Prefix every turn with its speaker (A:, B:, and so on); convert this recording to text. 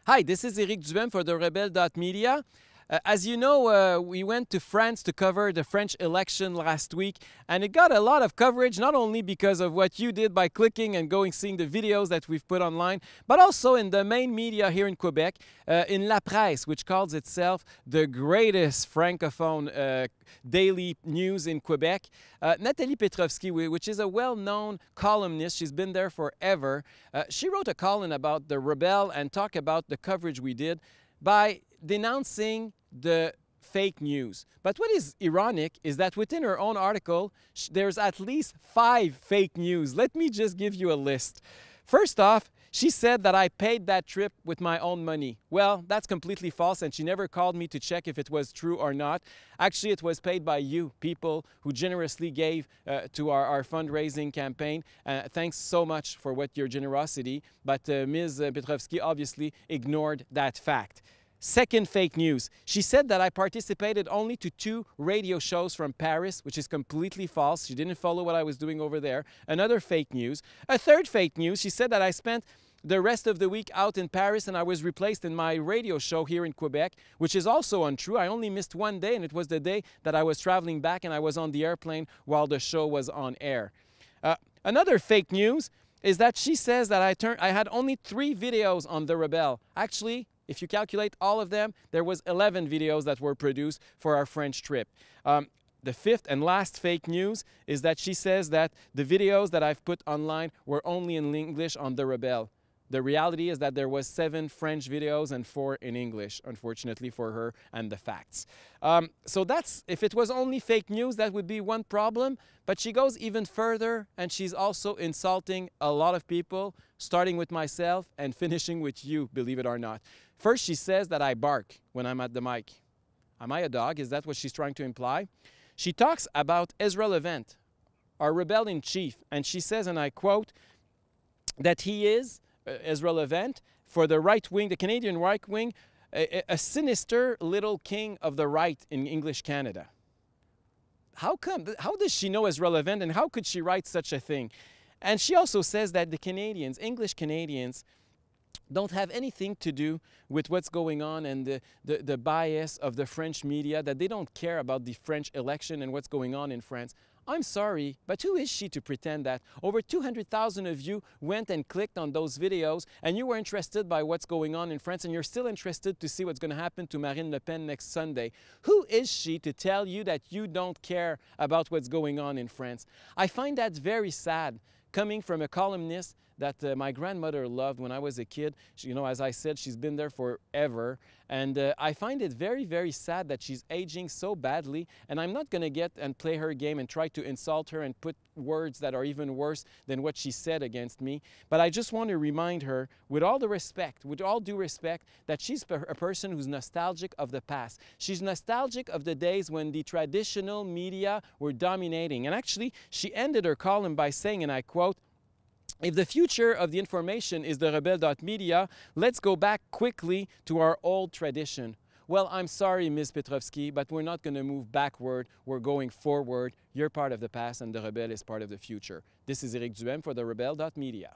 A: Hi, this is Eric Duhem for the Rebelle.media. As you know, we went to France to cover the French election last week, and it got a lot of coverage, not only because of what you did by clicking and going seeing the videos that we've put online, but also in the main media here in Quebec, in La Presse, which calls itself the greatest francophone daily news in Quebec. Nathalie Petrovski, which is a well-known columnist, she's been there forever, she wrote a column about the Rebelle and talked about the coverage we did by denouncing the fake news. But what is ironic is that within her own article, there's at least 5 fake news. Let me just give you a list. First off, she said that I paid that trip with my own money. Well, that's completely false, and she never called me to check if it was true or not. Actually, it was paid by you, people who generously gave to our fundraising campaign. Thanks so much for your generosity, but Ms. Petrovski obviously ignored that fact. Second fake news. She said that I participated only to 2 radio shows from Paris, which is completely false. She didn't follow what I was doing over there. Another fake news. A third fake news. She said that I spent the rest of the week out in Paris and I was replaced in my radio show here in Quebec, which is also untrue. I only missed one day, and it was the day that I was traveling back and I was on the airplane while the show was on air. Another fake news is that she says that I had only 3 videos on the Rebelle. Actually, if you calculate all of them, there was 11 videos that were produced for our French trip. The fifth and last fake news is that she says that the videos that I've put online were only in English on the Rebelle. The reality is that there was 7 French videos and 4 in English, unfortunately for her and the facts. So that's, if it was only fake news, that would be one problem. But she goes even further, and she's also insulting a lot of people, starting with myself and finishing with you, believe it or not. First, she says that I bark when I'm at the mic. Am I a dog? Is that what she's trying to imply? She talks about Ezra Levant, our rebel-in-chief, and she says, and I quote, that he is, Ezra Levant, for the right wing, the Canadian right wing, a sinister little king of the right in English Canada. How come? How does she know Ezra Levant, and how could she write such a thing? And she also says that the Canadians, English Canadians, don't have anything to do with what's going on and the bias of the French media, that they don't care about the French election and what's going on in France. I'm sorry, but who is she to pretend that? Over 200,000 of you went and clicked on those videos, and you were interested by what's going on in France, and you're still interested to see what's going to happen to Marine Le Pen next Sunday. Who is she to tell you that you don't care about what's going on in France? I find that very sad, coming from a columnist that my grandmother loved when I was a kid. She, you know, as I said, she's been there forever. And I find it very, very sad that she's aging so badly. And I'm not going to get and play her game and try to insult her and put words that are even worse than what she said against me. But I just want to remind her, with all the respect, with all due respect, that she's a person who's nostalgic of the past. She's nostalgic of the days when the traditional media were dominating. And actually, she ended her column by saying, and I quote, "If the future of the information is the Rebelle.media, let's go back quickly to our old tradition." Well, I'm sorry, Ms. Petrovski, but we're not going to move backward. We're going forward. You're part of the past, and the Rebelle is part of the future. This is Eric Duhem for the Rebelle.media.